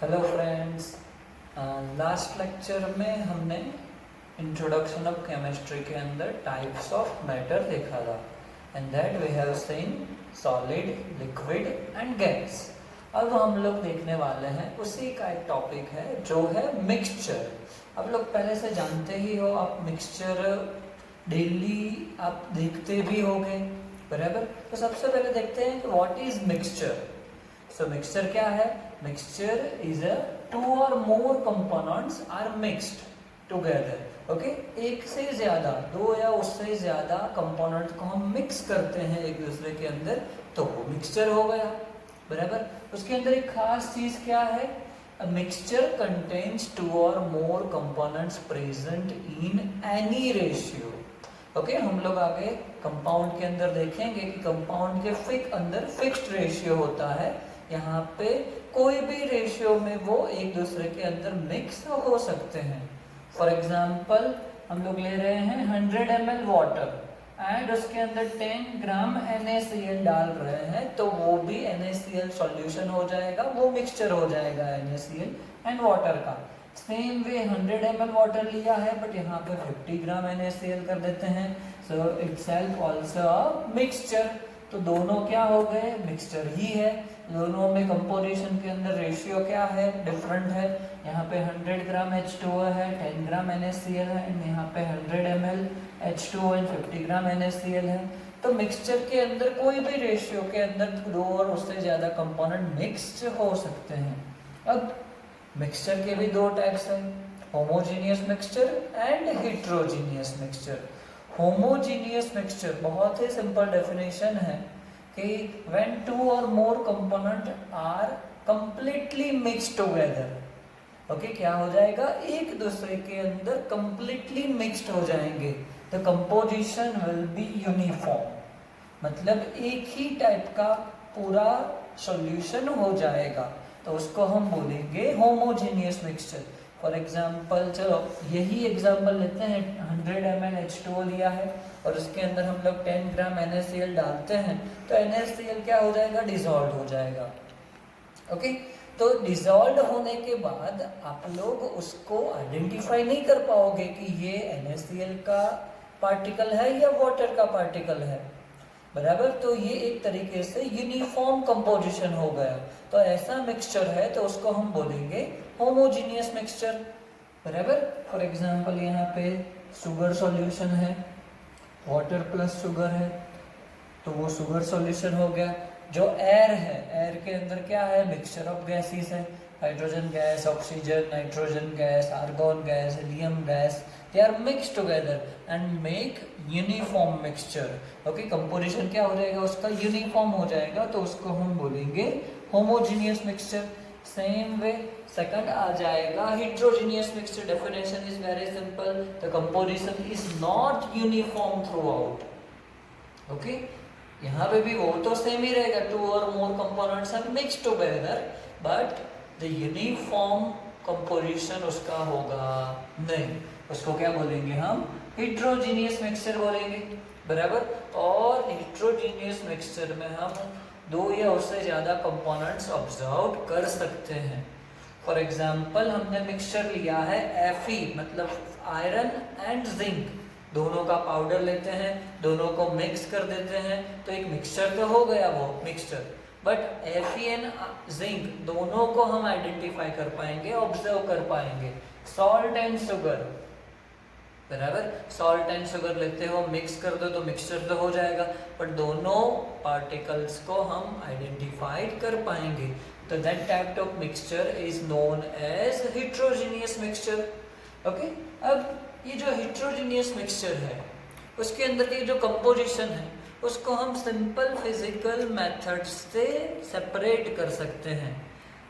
Hello friends, last lecture में हमने introduction of chemistry के अंदर टाइप्स ऑफ मैटर देखा था and that we have seen solid, liquid and gas. अब हम लोग देखने वाले हैं उसी का एक टॉपिक है जो है मिक्सचर। आप लोग पहले से जानते ही हो, आप मिक्सचर डेली आप देखते भी होंगे, बराबर। तो सबसे पहले देखते हैं कि what is mixture. So mixture क्या है? Mixture is a two or more components are mixed together. Okay, एक से ज्यादा, दो या उससे ज्यादा कंपोनेंट को हम मिक्स करते हैं एक दूसरे के अंदर, तो वो मिक्सचर हो गया, बराबर। उसके अंदर एक खास चीज क्या है? A mixture contains two or more components present in any ratio. Okay, हम लोग आगे कंपाउंड के अंदर देखेंगे कि कंपाउंड के अंदर फिक्स्ड रेशियो होता है। यहाँ पे कोई भी रेशियो में वो एक दूसरे के अंदर मिक्स हो सकते हैं। फॉर एग्जाम्पल हम लोग ले रहे हैं 100 ml वाटर एंड उसके अंदर 10 ग्राम NaCl डाल रहे हैं, तो वो भी NaCl सॉल्यूशन हो जाएगा, वो मिक्सचर हो जाएगा NaCl एंड वाटर का। सेम वे 100 ml वाटर लिया है बट यहाँ पे 50 ग्राम NaCl कर देते हैं, सो इटसेल्फ आल्सो अ मिक्सचर। तो दोनों क्या हो गए? मिक्सचर ही है। दोनों में कंपोजिशन के अंदर रेशियो क्या है? डिफरेंट है। यहाँ पे 100 ग्राम H2O है, 10 ग्राम NaCl है, एंड यहाँ पे 100 ml H2O and 50 gram NaCl है। तो मिक्सचर के अंदर कोई भी रेशियो के अंदर दो और उससे ज्यादा कंपोनेंट मिक्स्ड हो सकते हैं। अब मिक्सचर के भी दो टाइप्स हैं, homogeneous mixture and heterogeneous mixture. Homogeneous mixture बहुत ही सिंपल डेफिनेशन है कि when two or more component are completely mixed together, okay, क्या हो जाएगा? एक दूसरे के अंदर completely mixed हो जाएंगे, the composition will be uniform, मतलब एक ही टाइप का पूरा सॉल्यूशन हो जाएगा, तो उसको हम बोलेंगे होमोजेनियस मिक्सचर। फॉर एग्जाम्पल, चलो यही एग्जाम्पल लेते हैं, 100 ml H2O लिया है और उसके अंदर हम लोग 10 ग्राम NaCl डालते हैं, तो NaCl क्या हो जाएगा? डिसॉल्व हो जाएगा। ओके, तो डिसॉल्व होने के बाद आप लोग उसको आइडेंटिफाई नहीं कर पाओगे कि ये NaCl का पार्टिकल है या वाटर का पार्टिकल है, बराबर। तो ये एक तरीके से यूनिफॉर्म कंपोजिशन हो गया, तो ऐसा मिक्सचर है तो उसको हम बोलेंगे होमोजेनियस मिक्सचर, बराबर। फॉर एग्जांपल यहाँ पे शुगर सॉल्यूशन है, वाटर प्लस शुगर है, तो वो शुगर सॉल्यूशन हो गया। जो एयर है, एयर के अंदर क्या है? मिक्सचर ऑफ गैसेस है, hydrogen gas, oxygen, nitrogen gas, argon gas, helium gas, they are mixed together and make uniform mixture। Okay, composition क्या हो जाएगा? उसका यूनिफॉर्म हो जाएगा, तो उसको हम बोलेंगे homogeneous mixture. Same way second आ जाएगा heterogeneous mixture. Definition is very simple, the composition is not uniform throughout. Okay, यहाँ पे भी वो तो सेम ही रहेगा, two or more components are mixed together, but the uniform composition उसका होगा नहीं। उसको क्या बोलेंगे हम? हेट्रोजेनियस मिक्सचर बोलेंगे, बराबर। और हेट्रोजेनियस मिक्सचर में हम दो या उससे ज्यादा कंपोनेंट्स ऑब्जर्व कर सकते हैं। फॉर एग्जाम्पल हमने मिक्सचर लिया है Fe, मतलब आयरन एंड जिंक, दोनों का पाउडर लेते हैं, दोनों को मिक्स कर देते हैं, तो एक मिक्सचर तो हो गया वो mixture. But Fe and zinc दोनों को हम आइडेंटिफाई कर पाएंगे, ऑब्जर्व कर पाएंगे। सॉल्ट एंड शुगर, बराबर, सॉल्ट एंड शुगर लेते हो, मिक्स कर दो तो मिक्सचर तो हो जाएगा, बट दोनों पार्टिकल्स को हम आइडेंटिफाइड कर पाएंगे, तो that type of mixture is known as heterogeneous mixture. Okay, अब ये जो हेट्रोजेनियस मिक्सचर है उसके अंदर की जो कंपोजिशन है उसको हम सिंपल फिजिकल मेथड्स से सेपरेट कर सकते हैं।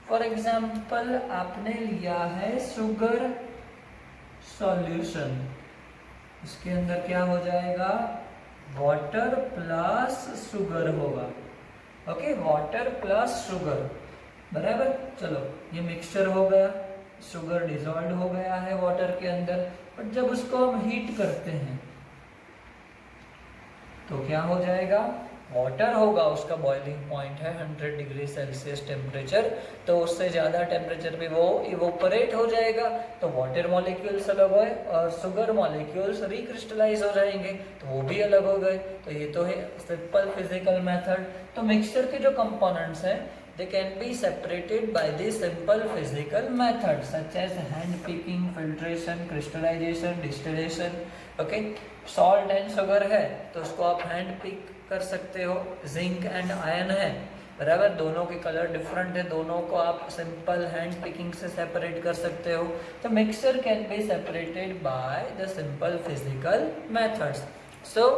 फॉर एग्जाम्पल आपने लिया है शुगर सॉल्यूशन, इसके अंदर क्या हो जाएगा? वाटर प्लस शुगर होगा। ओके, वाटर प्लस शुगर, बराबर। चलो ये मिक्सचर हो गया, शुगर डिसॉल्व हो गया है वाटर के अंदर, बट जब उसको हम हीट करते हैं तो क्या हो जाएगा? वाटर होगा उसका बॉइलिंग पॉइंट है 100 डिग्री सेल्सियस टेम्परेचर, तो उससे ज़्यादा टेम्परेचर पे वो इवोपरेट हो जाएगा, तो वाटर मॉलिक्यूल्स अलग हुए और शुगर मॉलिक्यूल्स रिक्रिस्टलाइज हो जाएंगे, तो वो भी अलग हो गए। तो ये तो है सिंपल फिजिकल मेथड। तो मिक्सचर के जो कंपोनेंट्स हैं they can be separated by the simple physical methods such as hand picking, filtration, crystallization, distillation. Okay, salt and sugar है तो उसको आप हैंड पिक कर सकते हो, जिंक एंड आयरन है बराबर, दोनों के कलर डिफरेंट है, दोनों को आप सिंपल हैंड पिकिंग से सेपरेट कर सकते हो। तो mixture can be separated by the simple physical methods. So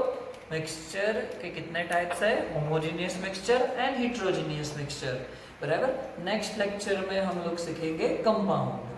mixture के कितने टाइप्स है, homogeneous mixture and heterogeneous mixture बराबर। नेक्स्ट लेक्चर में हम लोग सीखेंगे कंपाउंड।